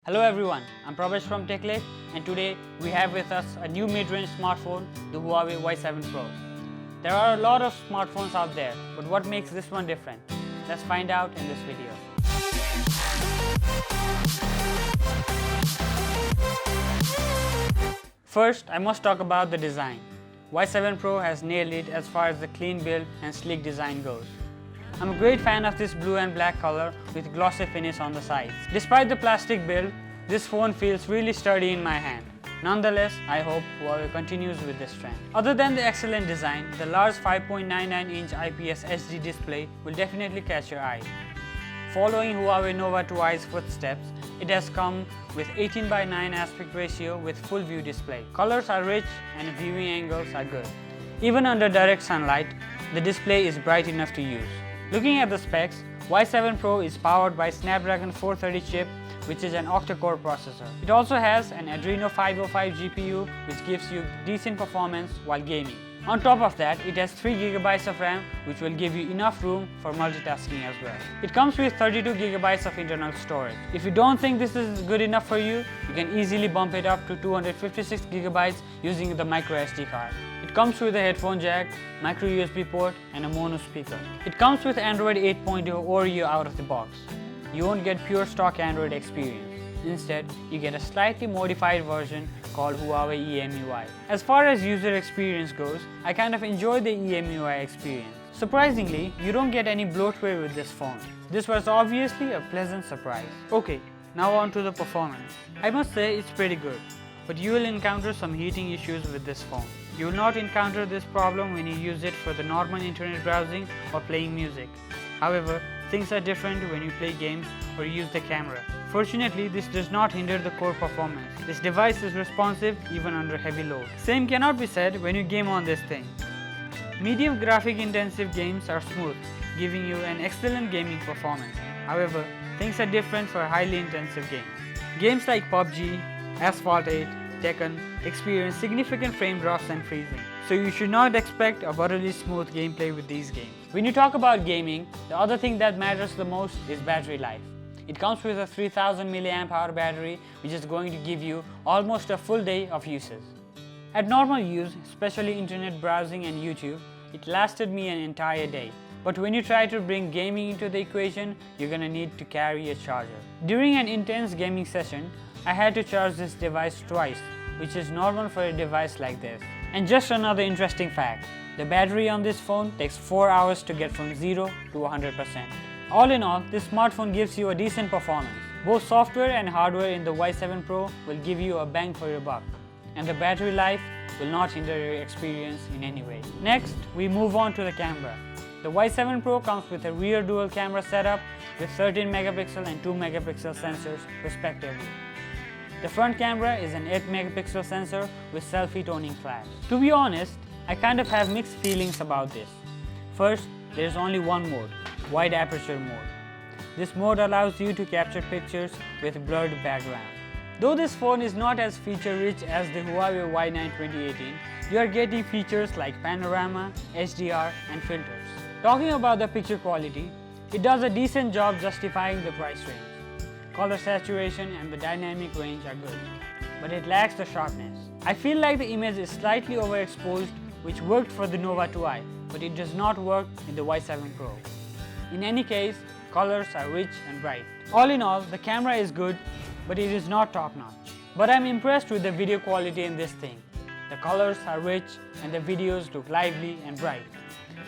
Hello everyone, I'm Pravesh from TechLekh, and today we have with us a new mid-range smartphone, the Huawei Y7 Pro. There are a lot of smartphones out there, but what makes this one different? Let's find out in this video. First, I must talk about the design. Y7 Pro has nailed it as far as the clean build and sleek design goes. I'm a great fan of this blue and black color with glossy finish on the sides. Despite the plastic build, this phone feels really sturdy in my hand. Nonetheless, I hope Huawei continues with this trend. Other than the excellent design, the large 5.99-inch IPS HD display will definitely catch your eye. Following Huawei Nova 2i's footsteps, it has come with 18:9 aspect ratio with full view display. Colors are rich and viewing angles are good. Even under direct sunlight, the display is bright enough to use. Looking at the specs, Y7 Pro is powered by Snapdragon 430 chip, which is an octa-core processor. It also has an Adreno 505 GPU, which gives you decent performance while gaming. On top of that, it has 3 Gigabytes of RAM, which will give you enough room for multitasking as well. It comes with 32 Gigabytes of internal storage. If you don't think this is good enough for you, you can easily bump it up to 256 Gigabytes using the microSD card. It comes with a headphone jack, micro USB port and a mono speaker. It comes with Android 8.0 Oreo out of the box. You won't get pure stock Android experience. Instead, you get a slightly modified version called Huawei EMUI. As far as user experience goes, I kind of enjoy the EMUI experience. Surprisingly, you don't get any bloatware with this phone. This was obviously a pleasant surprise. Okay, now on to the performance. I must say it's pretty good, but you will encounter some heating issues with this phone. You will not encounter this problem when you use it for the normal internet browsing or playing music. However, things are different when you play games or use the camera. Fortunately, this does not hinder the core performance. This device is responsive even under heavy load. Same cannot be said when you game on this thing. Medium graphic intensive games are smooth, giving you an excellent gaming performance. However, things are different for highly intensive games. Games like PUBG, Asphalt 8, Tekken experience significant frame drops and freezing, so you should not expect a butterly smooth gameplay with these games. When you talk about gaming, the other thing that matters the most is battery life. It comes with a 3000 mAh battery, which is going to give you almost a full day of usage. At normal use, especially internet browsing and YouTube, it lasted me an entire day. But when you try to bring gaming into the equation, you're gonna need to carry a charger. During an intense gaming session, I had to charge this device twice, which is normal for a device like this. And just another interesting fact, the battery on this phone takes 4 hours to get from 0 to 100%. All in all, this smartphone gives you a decent performance. Both software and hardware in the Y7 Pro will give you a bang for your buck, and the battery life will not hinder your experience in any way. Next, we move on to the camera. The Y7 Pro comes with a rear dual camera setup with 13 megapixel and 2 megapixel sensors respectively. The front camera is an 8 megapixel sensor with Selfie Toning Flash. To be honest, I kind of have mixed feelings about this. First, there is only one mode, wide aperture mode. This mode allows you to capture pictures with blurred background. Though this phone is not as feature-rich as the Huawei Y9 2018, you are getting features like panorama, HDR and filters. Talking about the picture quality, it does a decent job justifying the price range. Color saturation and the dynamic range are good, but it lacks the sharpness. I feel like the image is slightly overexposed, which worked for the Nova 2i, but it does not work in the Y7 Pro. In any case, colors are rich and bright. All in all, the camera is good, but it is not top-notch. But I'm impressed with the video quality in this thing. The colors are rich and the videos look lively and bright.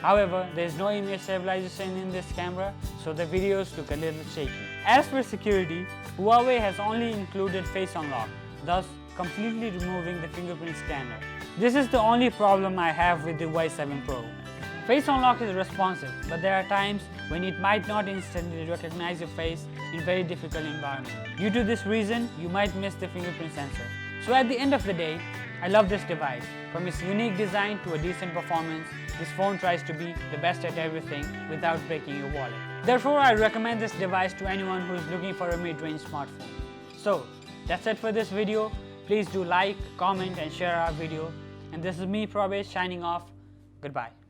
However, there is no image stabilization in this camera, so the videos look a little shaky. As for security, Huawei has only included face unlock, thus completely removing the fingerprint scanner. This is the only problem I have with the Y7 Pro. Face unlock is responsive, but there are times when it might not instantly recognize your face in very difficult environments. Due to this reason, you might miss the fingerprint sensor. So at the end of the day, I love this device. From its unique design to a decent performance, this phone tries to be the best at everything without breaking your wallet. Therefore, I recommend this device to anyone who is looking for a mid-range smartphone. So, that's it for this video. Please do like, comment and share our video. And this is me, Pravesh, signing off. Goodbye.